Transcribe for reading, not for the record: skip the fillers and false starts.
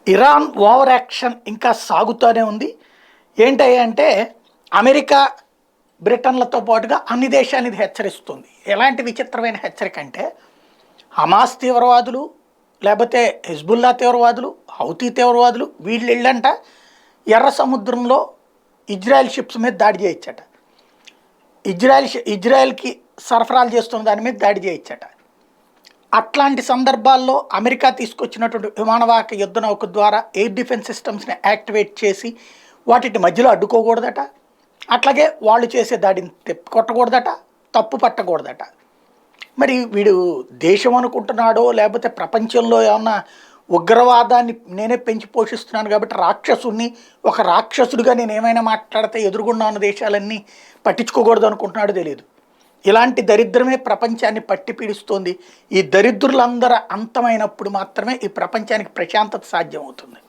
Iran over action ఇంకా సాగుతూనే ఉంది. ఏంటంటే అమెరికా, బ్రిటన్లతో పాటుగా అన్ని దేశాలను ఇది హెచ్చరిస్తుంది. ఎలాంటి విచిత్రమైన హెచ్చరిక అంటే హమాస్ తీవ్రవాదులు, లేకపోతే హిజ్బుల్లా తీవ్రవాదులు, హౌతీ తీవ్రవాదులు వీళ్ళు వెళ్ళంట ఎర్ర సముద్రంలో ఇజ్రాయెల్ షిప్స్ మీద దాడి చేయొచ్చట. ఇజ్రాయెల్కి సరఫరాలు చేస్తున్న దాని మీద దాడి చేయొచ్చట. అట్లాంటి సందర్భాల్లో అమెరికా తీసుకొచ్చినటువంటి విమానవాహక యుద్ధ నౌక ద్వారా ఎయిర్ డిఫెన్స్ సిస్టమ్స్ని యాక్టివేట్ చేసి వాటి మధ్యలో అడ్డుకోకూడదట. అట్లాగే వాళ్ళు చేసే దాడిని కొట్టకూడదట, తప్పు పట్టకూడదట. మరి వీడు దేశం అనుకుంటున్నాడో లేకపోతే ప్రపంచంలో ఏమన్నా ఉగ్రవాదాన్ని నేనే పెంచి పోషిస్తున్నాను కాబట్టి రాక్షసుని ఒక రాక్షసుడిగా నేను ఏమైనా మాట్లాడితే ఎదురుగుండా ఉన్న దేశాలన్నీ పట్టించుకోకూడదు అనుకుంటున్నాడో తెలియదు. ఇలాంటి దరిద్రమే ప్రపంచాన్ని పట్టి పీడిస్తోంది. ఈ దరిద్రులందరూ అంతమైనప్పుడు మాత్రమే ఈ ప్రపంచానికి ప్రశాంతత సాధ్యమవుతుంది.